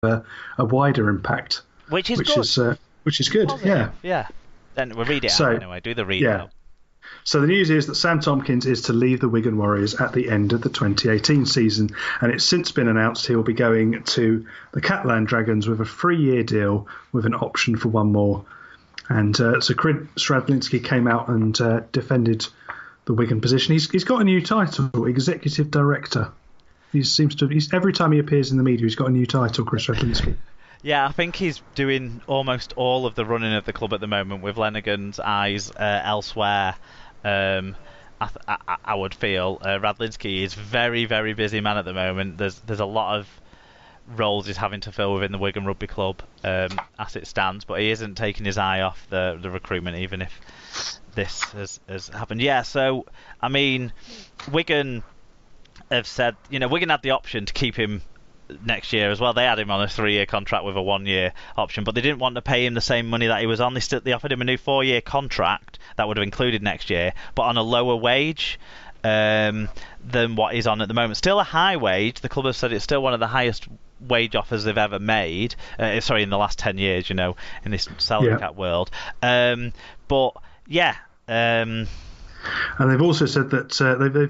a wider impact, Which is which good. is which is good. Positive. Yeah. Yeah. Then we'll read it out So anyway. Do the read yeah. out. So the news is that Sam Tompkins is to leave the Wigan Warriors at the end of the 2018 season, and it's since been announced he will be going to the Catalan Dragons with a 3-year deal with an option for one more. And so Chris Stradlinski came out and defended the Wigan position. He's got a new title, Executive Director. He's every time he appears in the media, he's got a new title, Chris Stradlinski. Yeah, I think he's doing almost all of the running of the club at the moment, with Lenigan's eyes elsewhere. I would feel Radlinski is very, very busy man at the moment. There's a lot of roles he's having to fill within the Wigan Rugby Club as it stands, but he isn't taking his eye off the recruitment, even if this has happened. Yeah, so I mean, Wigan have said, Wigan had the option to keep him next year as well. They had him on a 3-year contract with a 1-year option, but they didn't want to pay him the same money that he was on. They offered him a new 4-year contract that would have included next year, but on a lower wage than what he's on at the moment. Still a high wage. The club has said it's still one of the highest wage offers they've ever made. In the last 10 years, in this salary cap world. But yeah. And they've also said that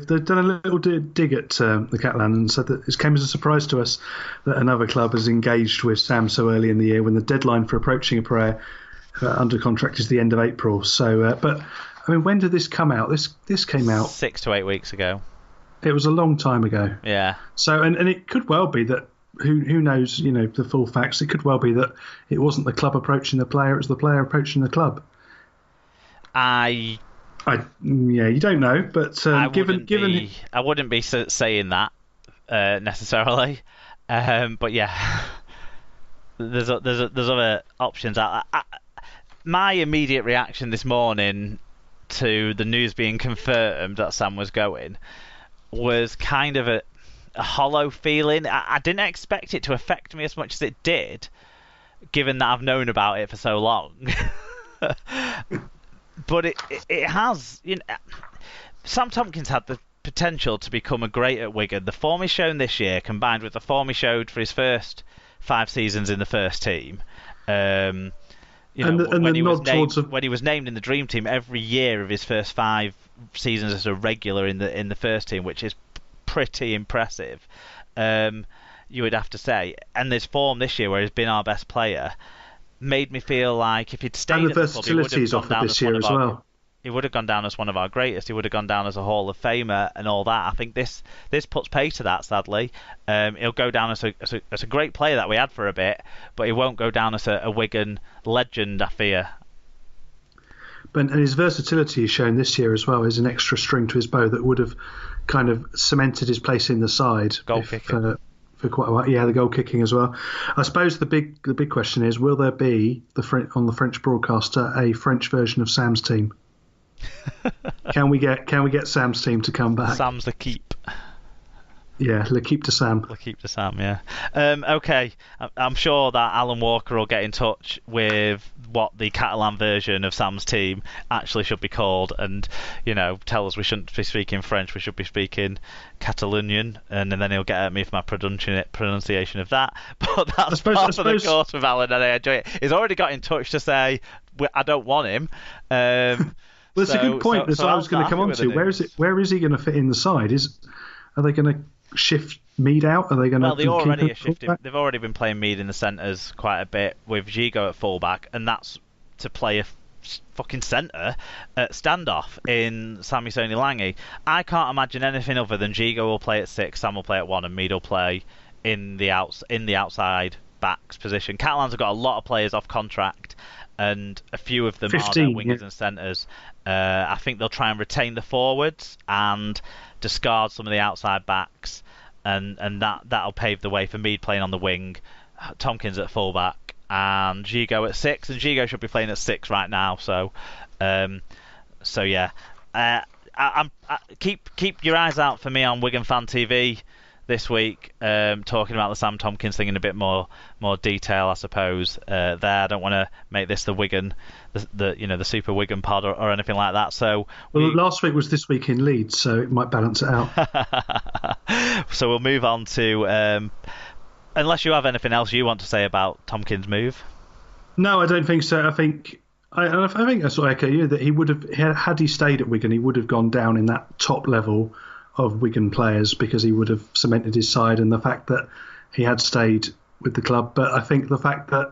they've done a little dig at the Catalan and said that it came as a surprise to us that another club has engaged with Sam so early in the year, when the deadline for approaching a player under contract is the end of April. So, but I mean, when did this come out? This came out 6 to 8 weeks ago. It was a long time ago. Yeah. So, and it could well be that who knows, the full facts. It could well be that it wasn't the club approaching the player; it was the player approaching the club. You don't know, but I wouldn't be saying that necessarily, but yeah, there's other options. My immediate reaction this morning to the news being confirmed that Sam was going was kind of a hollow feeling. I didn't expect it to affect me as much as it did, given that I've known about it for so long. But it has. Sam Tompkins had the potential to become a great at Wigan. The form he's shown this year, combined with the form he showed for his first 5 seasons in the first team, when he was named in the Dream Team every year of his first 5 seasons as a regular in the first team, which is pretty impressive, you would have to say. And his form this year, where he's been our best player, made me feel like if he'd stayed at the club, he would have gone down this year as well. He would have gone down as one of our greatest. He would have gone down as a Hall of Famer and all that. I think this puts pay to that. Sadly, he'll go down as a great player that we had for a bit, but he won't go down as a Wigan legend, I fear. And his versatility is shown this year as well is an extra string to his bow that would have kind of cemented his place in the side. Goal kicking. For quite a while. Yeah, the goal kicking as well. I suppose the big question is, will there be on the French broadcaster a French version of Sam's team? Can we get Sam's team to come back? Sam's the keep. Yeah, L'Équipe de Sam. L'Équipe de Sam, yeah. Okay, I'm sure that Alan Walker will get in touch with what the Catalan version of Sam's team actually should be called, and tell us we shouldn't be speaking French, we should be speaking Catalonian, and then he'll get at me for my pronunciation of that. But that's part of the course with Alan, and I enjoy it. He's already got in touch to say I don't want him. Well, it's a good point. That's what I was going to come on to. Where is he going to fit in the side? Are they going to shift Mead out? Are they going to? Well, they've already been playing Mead in the centres quite a bit with Gigo at fullback, and that's to play a fucking centre at standoff in Sami Soni-Langi. I can't imagine anything other than Gigo will play at 6, Sam will play at 1, and Mead will play in the outside backs position. Catalans have got a lot of players off contract, and a few of them are their wingers and centres. I think they'll try and retain the forwards and discard some of the outside backs, and that'll pave the way for Mead playing on the wing, Tompkins at fullback, and Gigo at 6, and Gigo should be playing at 6 right now. So yeah, keep your eyes out for me on Wigan Fan TV this week, talking about the Sam Tompkins thing in a bit more detail, I suppose. I don't want to make this the Wigan, the Super Wigan pod or anything like that. So last week was This Week in Leeds, so it might balance it out. So we'll move on to Unless you have anything else you want to say about Tompkins' move. No, I don't think so. I think I think I sort of echo you that he would have, had he stayed at Wigan, he would have gone down in that top level of Wigan players because he would have cemented his side, and the fact that he had stayed with the club. But I think the fact that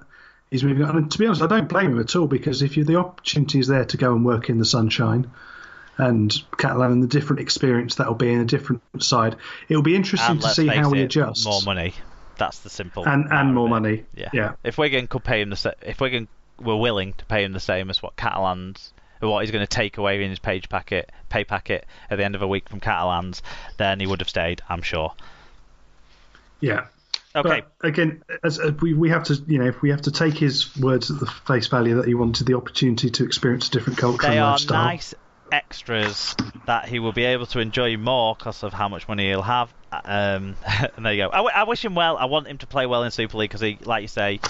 he's moving on, and to be honest, I don't blame him at all, because if the opportunity is there to go and work in the sunshine and Catalan and the different experience that will be in a different side, it will be interesting to see how he adjusts. More money. That's the simple. And more money. Yeah. If Wigan could pay him if Wigan were willing to pay him the same as what he's going to take away in his pay packet at the end of a week from Catalans, then he would have stayed, I'm sure. Yeah. Okay. But again, as we have to, if we have to take his words at the face value that he wanted the opportunity to experience a different culture and lifestyle. They are nice extras that he will be able to enjoy more because of how much money he'll have. And there you go. I wish him well. I want him to play well in Super League because he, like you say,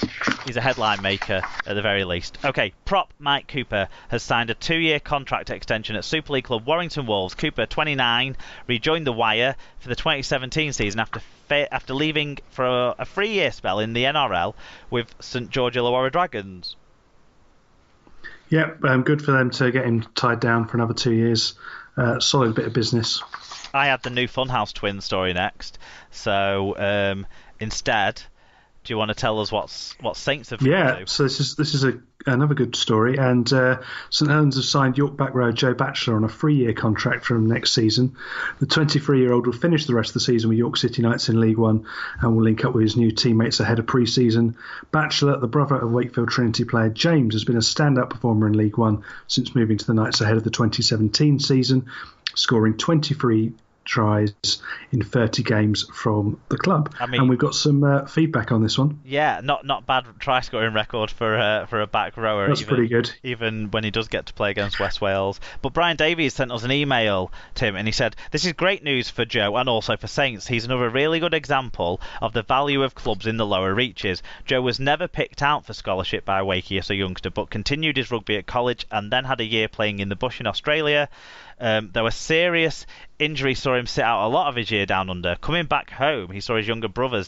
he's a headline maker at the very least. Okay, prop Mike Cooper has signed a 2-year contract extension at Super League club Warrington Wolves. Cooper, 29, rejoined the Wire for the 2017 season after leaving for a 3-year spell in the NRL with St George Illawarra Dragons. Yeah, good for them to get him tied down for another 2 years. Solid bit of business. I had the new Funhouse twin story next. So instead, do you want to tell us what Saints have done? To? So this is another good story. And St Helens have signed York back row Joe Batchelor on a 3-year contract from next season. The 23-year-old will finish the rest of the season with York City Knights in League One and will link up with his new teammates ahead of pre-season. Batchelor, the brother of Wakefield Trinity player James, has been a standout performer in League One since moving to the Knights ahead of the 2017 season, scoring 23 tries in 30 games from the club. And we've got some feedback on this one. Yeah, not bad try scoring record for a back rower. That's pretty good. Even when he does get to play against West Wales. But Brian Davies sent us an email, Tim, and he said, "This is great news for Joe and also for Saints. He's another really good example of the value of clubs in the lower reaches. Joe was never picked out for scholarship by Wakey as a youngster, but continued his rugby at college and then had a year playing in the bush in Australia. There were serious injuries saw him sit out a lot of his year down under. Coming back home, he saw his younger brother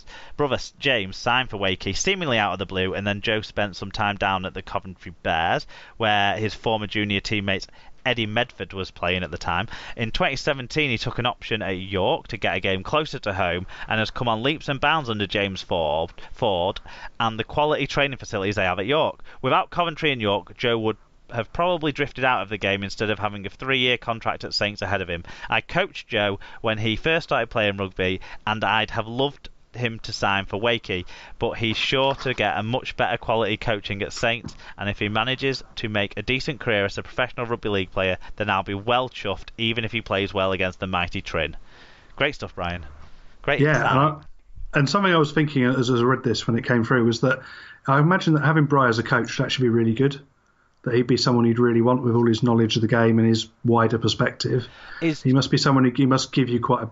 James sign for Wakey, seemingly out of the blue, and then Joe spent some time down at the Coventry Bears, where his former junior teammates Eddie Medford was playing at the time. In 2017, he took an option at York to get a game closer to home and has come on leaps and bounds under James Ford and the quality training facilities they have at York. Without Coventry and York, Joe would have probably drifted out of the game instead of having a 3-year contract at Saints ahead of him. I coached Joe when he first started playing rugby, and I'd have loved him to sign for Wakey, but he's sure to get a much better quality coaching at Saints, and if he manages to make a decent career as a professional rugby league player, then I'll be well chuffed, even if he plays well against the mighty Trin." Great stuff, Brian. Great. Yeah, and something I was thinking as I read this when it came through was that I imagine that having Bry as a coach would actually be really good. That he'd be someone you'd really want with all his knowledge of the game and his wider perspective. He must be someone who must give you quite a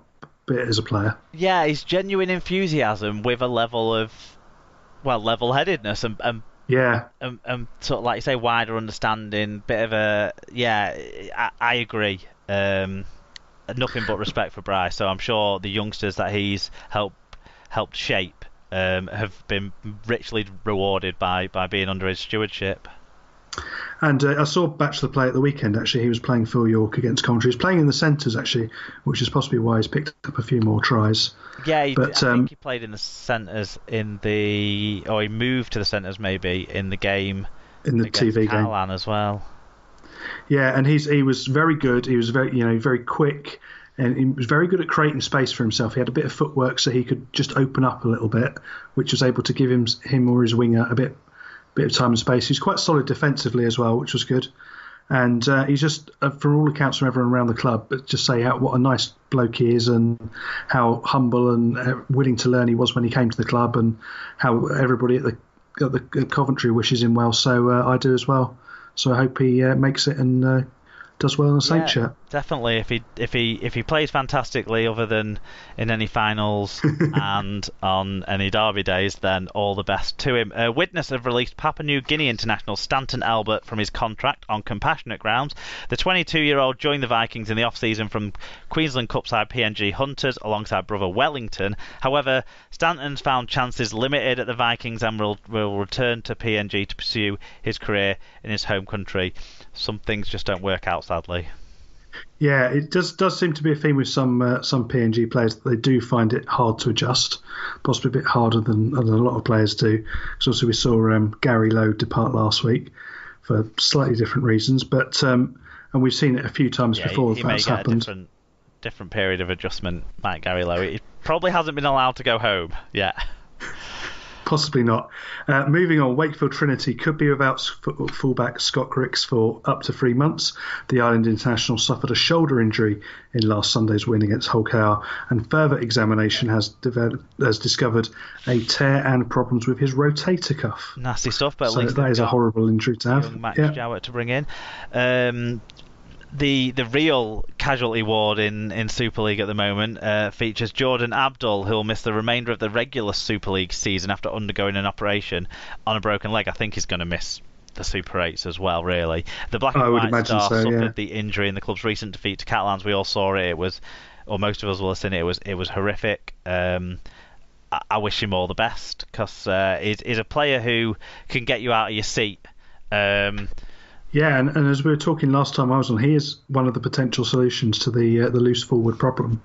bit as a player. Yeah, his genuine enthusiasm with a level of, level-headedness and sort of, like you say, wider understanding. Bit of a I agree. Nothing but respect for Bryce. So I'm sure the youngsters that he's helped shape have been richly rewarded by being under his stewardship. And I saw Batchelor play at the weekend, actually. He was playing for York against Coventry. He was playing in the centres, actually, which is possibly why he's picked up a few more tries. Yeah, I think he played in the centres he moved to the centres maybe in the game. In the TV Catalan game. As well. Yeah, and he was very good. He was very quick, and he was very good at creating space for himself. He had a bit of footwork so he could just open up a little bit, which was able to give him or his winger a bit of time and space. He's quite solid defensively as well, which was good. And he's just, from all accounts from everyone around the club, just say what a nice bloke he is and how humble and willing to learn he was when he came to the club, and how everybody at the Coventry wishes him well. So I do as well. So I hope he makes it and does well in the Saints shirt. Definitely. If he plays fantastically, other than in any finals and on any derby days, then all the best to him. Witness have released Papua New Guinea international Stanton Albert from his contract on compassionate grounds. The 22-year-old joined the Vikings in the off-season from Queensland Cup side PNG Hunters alongside brother Wellington. However, Stanton's found chances limited at the Vikings and will return to PNG to pursue his career in his home country. Some things just don't work out, sadly. Yeah, it does seem to be a theme with some PNG players that they do find it hard to adjust, possibly a bit harder than a lot of players do. Because also we saw Gary Lowe depart last week for slightly different reasons, but and we've seen it a few times before. He that's may get happened. a different period of adjustment, Mike Gary Lowe. He probably hasn't been allowed to go home yet. Possibly not. Moving on, Wakefield Trinity could be without fullback Scott Griggs for up to 3 months. The Island International suffered a shoulder injury in last Sunday's win against Hull KR, and further examination has discovered a tear and problems with his rotator cuff. Nasty stuff, but at so least that is a horrible injury to have. Young Max Jowett to bring in. The real casualty ward in Super League at the moment features Jordan Abdul, who will miss the remainder of the regular Super League season after undergoing an operation on a broken leg. I think he's going to miss the Super 8s as well, really. The Black and White Star suffered the injury in the club's recent defeat to Catalans. We all saw it. It was, or most of us will have seen it. It was horrific. I wish him all the best, because he's a player who can get you out of your seat. Yeah, and as we were talking last time I was on, he is one of the potential solutions to the loose forward problem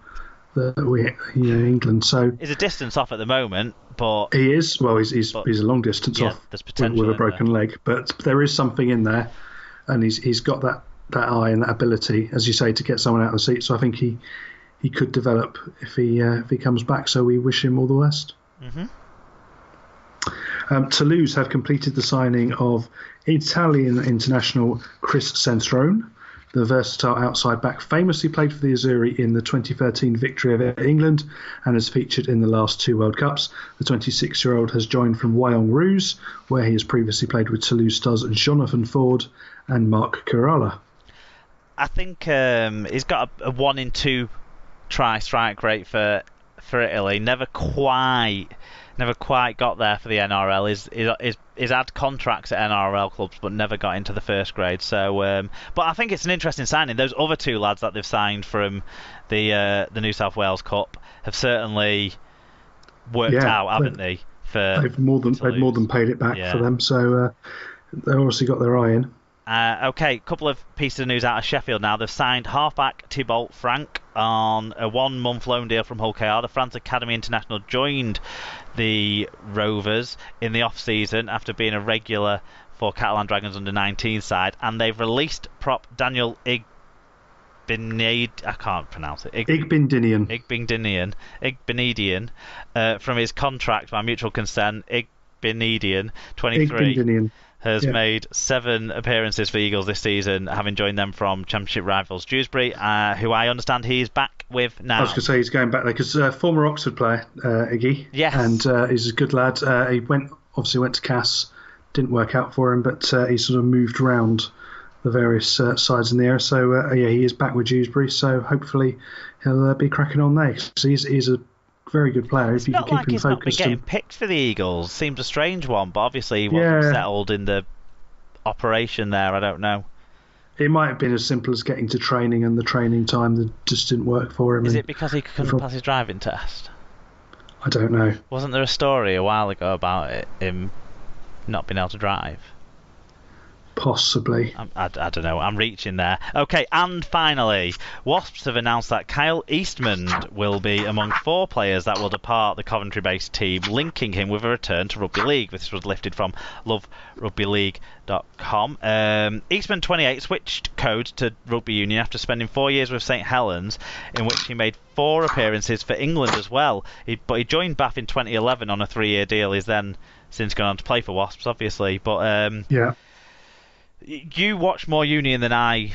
that we in England. So he's a distance off at the moment, but he is. Well, he's a long distance off with a broken leg, but there is something in there, and he's got that eye and that ability, as you say, to get someone out of the seat. So I think he could develop if he comes back. So we wish him all the best. Mm-hmm. Toulouse have completed the signing of Italian international Chris Centrone. The versatile outside back famously played for the Azzurri in the 2013 victory over England and has featured in the last 2 World Cups. The 26-year-old has joined from Wyong Rouge, where he has previously played with Toulouse stars Jonathan Ford and Mark Kerala. I think he's got a 1 in 2 try strike rate for Italy. Never quite got there for the NRL. He's had contracts at NRL clubs, but never got into the first grade. So, but I think it's an interesting signing. Those other 2 lads that they've signed from the New South Wales Cup have certainly worked out, haven't they? They've more than paid it back for them. So they've obviously got their eye in. Okay, couple of pieces of news out of Sheffield now. They've signed halfback Thibault Frank on a 1-month loan deal from Hull KR. The France Academy International joined the Rovers in the off-season after being a regular for Catalan Dragons under-19 side, and they've released prop Daniel Igbinedian from his contract by mutual consent. Igbinedian, 23. Has made 7 appearances for Eagles this season, having joined them from Championship rivals Dewsbury, who I understand he's back with now. I was going to say he's going back there because former Oxford player, Iggy. Yes. And he's a good lad. He went to Cass, didn't work out for him, but he sort of moved around the various sides in the area. So, he is back with Dewsbury, so hopefully he'll be cracking on there. So he's a very good player. If you can keep him focused. Not been getting picked for the Eagles. Seems a strange one, but obviously he wasn't settled in the operation there. I don't know. It might have been as simple as getting to training and the training time that just didn't work for him. Is it because he couldn't pass his driving test? I don't know. Wasn't there a story a while ago about him not being able to drive? Possibly. I don't know. I'm reaching there. Okay, and finally, Wasps have announced that Kyle Eastman will be among 4 players that will depart the Coventry-based team, linking him with a return to Rugby League. This was lifted from loverugbyleague.com. Eastman, 28, switched code to Rugby Union after spending 4 years with St Helens, in which he made 4 appearances for England as well. But he joined Bath in 2011 on a 3-year deal. He's then since gone on to play for Wasps, obviously. But yeah. You watch more Union than I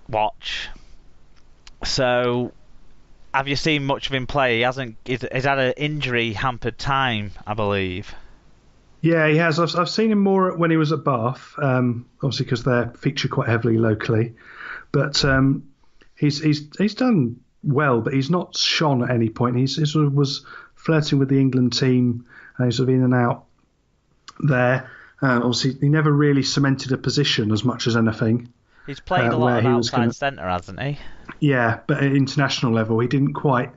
watch, so have you seen much of him play? He's had an injury-hampered time, I believe. Yeah, he has. I've seen him more when he was at Bath, obviously because they're featured quite heavily locally. But he's done well, but he's not shone at any point. He sort of was flirting with the England team, he's sort of in and out there. Obviously, he never really cemented a position as much as anything. He's played a lot of outside centre, hasn't he? Yeah, but at international level, he didn't quite,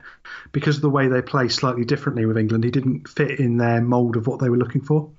because of the way they play slightly differently with England, he didn't fit in their mould of what they were looking for.